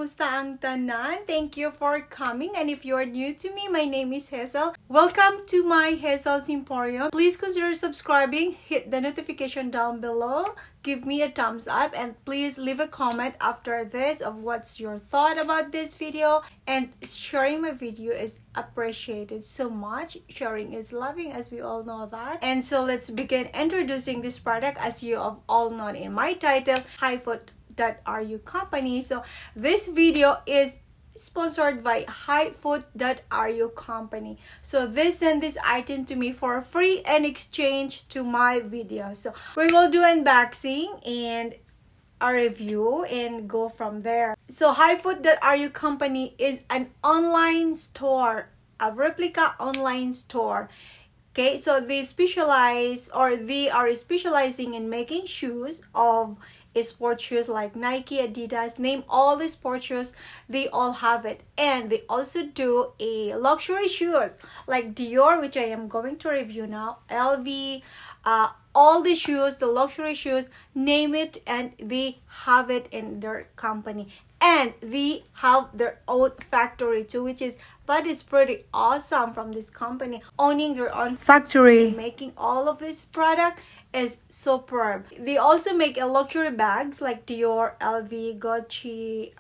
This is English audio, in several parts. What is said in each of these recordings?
Kamusta ang tanan? Thank you for coming. And if you are new to me, my name is Hazel. Welcome to my Hazel's Emporium. Please consider subscribing. Hit the notification down below. Give me a thumbs up and please leave a comment after this of what's your thought about this video. And sharing my video is appreciated so much. Sharing is loving, as we all know that. And so let's begin introducing this product. As you have all known in my title, HIFOOT company. So this video is sponsored by HIFOOT company. So they send this item to me for free in exchange to my video. So we will do unboxing and a review and go from there. So HIFOOT company is an online store, a replica online store. Okay, so they specialize, or they are specializing in making shoes of sports shoes like Nike, Adidas, name all the sports shoes, they all have it. And they also do a luxury shoes like d10r, which I am going to review now, LV, all the shoes, the luxury shoes, name it, and they have it in their company. And they have their own factory too, that is pretty awesome from this company. Owning their own factory, making all of this product is superb. They also make a luxury bags like d10r, LV, Gucci,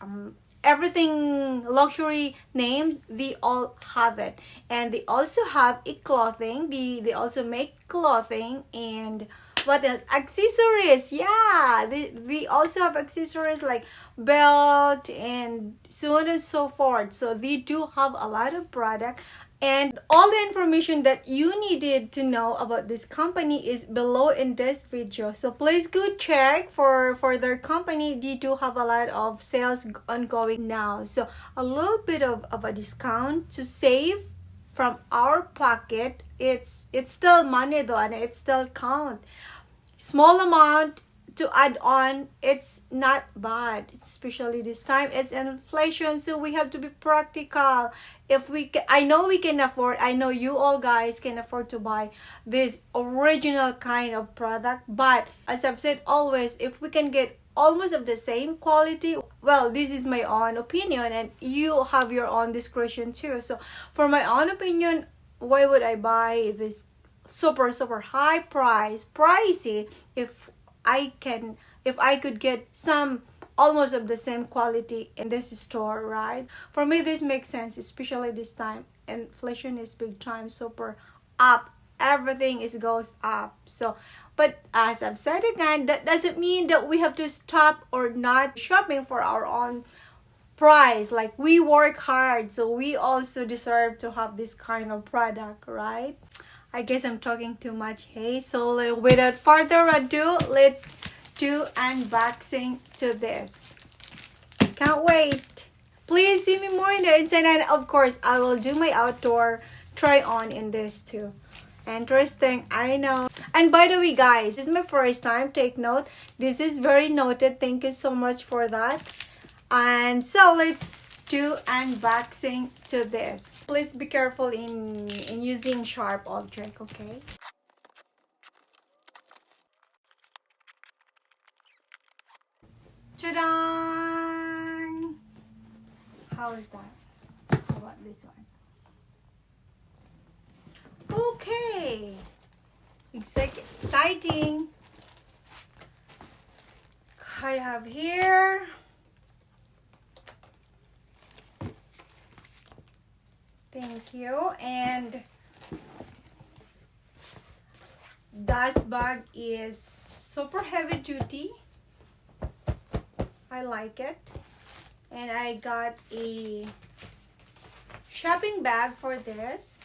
everything luxury names, they all have it. And they also have a clothing. They also make clothing. And what else? Accessories. Yeah, they also have accessories like belt and so on and so forth. So they do have a lot of product. And all the information that you needed to know about this company is below in this video. So please go check for their company. They do have a lot of sales ongoing now. So a little bit of a discount to save from our pocket. It's still money though, and it still count. Small amount to add on, it's not bad, especially this time. It's inflation, so we have to be practical. If we I know we can afford, I know you all guys can afford to buy this original kind of product, but as I've said always, if we can get almost of the same quality, well, this is my own opinion and you have your own discretion too. So for my own opinion, why would I buy this super high pricey if I could get some almost of the same quality in this store, right? For me, this makes sense, especially this time. Inflation is big time, super up. Everything goes up. So, but as I've said again, that doesn't mean that we have to stop or not shopping for our own price. Like, we work hard, so we also deserve to have this kind of product, right? I guess I'm talking too much, hey? So without further ado, let's do unboxing to this. Can't wait. Please see me more in the inside, and of course, I will do my outdoor try on in this too. Interesting, I know. And by the way, guys, this is my first time. Take note. This is very noted. Thank you so much for that. And so let's do unboxing to this. Please be careful in using sharp object, okay? Ta-da! How is that? How about this one? Okay. Exciting. I have here thank you. And dust bag is super heavy duty. I like it. And I got a shopping bag for this.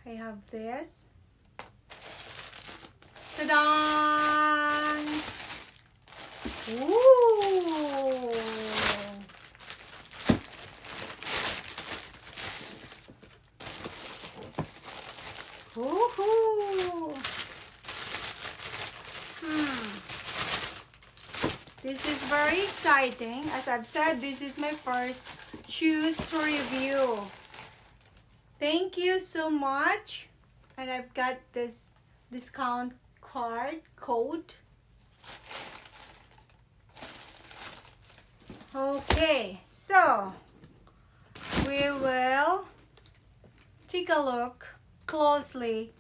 I have this. Ta-da! Ooh! Woohoo! This is very exciting. As I've said, this is my first shoes to review. Thank you so much. And I've got this discount code. Okay, so we will take a look closely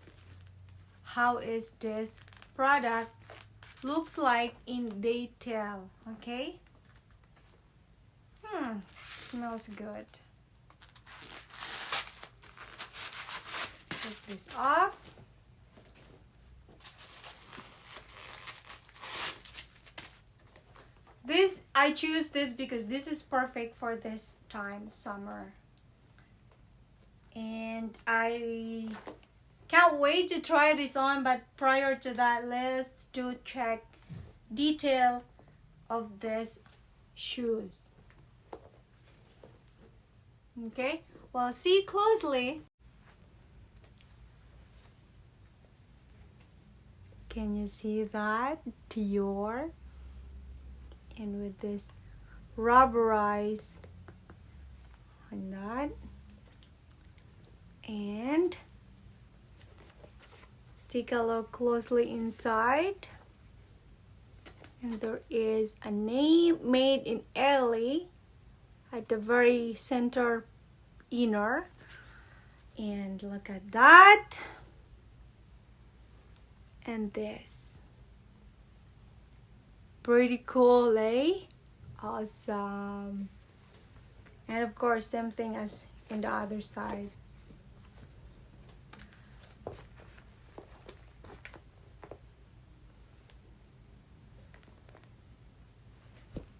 how is this product looks like in detail. Okay. Smells good. Take this off. I choose this because this is perfect for this time, summer. And I can't wait to try this on, but prior to that, let's do check detail of this shoes. Okay, well, see closely. Can you see that? d10r. And with this rubberized on that. And take a look closely inside. And there is a name made in Italy at the very center inner. And look at that. And this. Pretty cool, eh? Awesome. And of course, same thing as in the other side.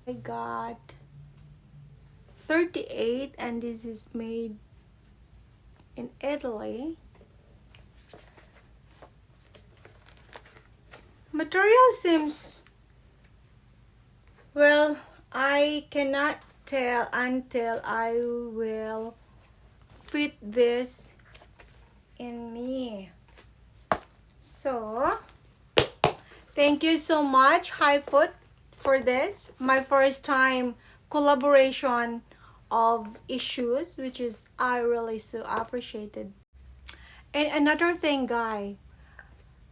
I got 38 and this is made in Italy. Material seems, well, I cannot tell until I will fit this in me. So, thank you so much, HIFOOT, for this. My first time collaboration of issues, which is I really so appreciated. And another thing, guys,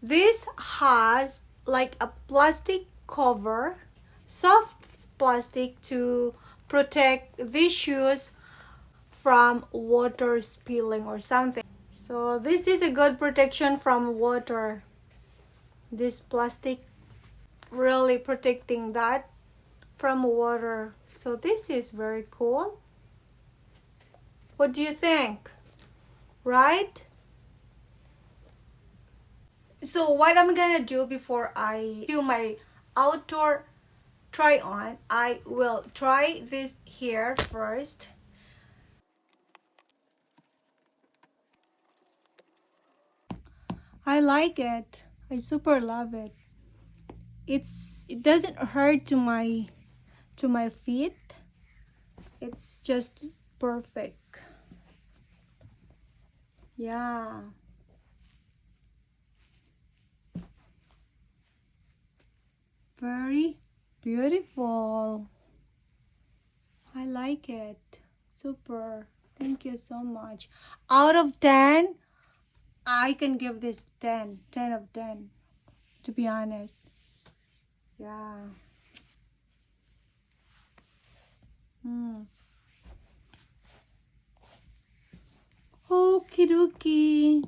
this has like a plastic cover, soft plastic, to protect these shoes from water spilling or something. So this is a good protection from water. This plastic really protecting that from water. So this is very cool. What do you think? Right? So what I'm gonna do before I do my outdoor try on, I will try this here first. I like it. I super love it. It doesn't hurt to my feet. It's just perfect. Yeah. Very beautiful. I like it. Super. Thank you so much. Out of 10, I can give this 10. 10 of 10. To be honest. Yeah. Okie dokie.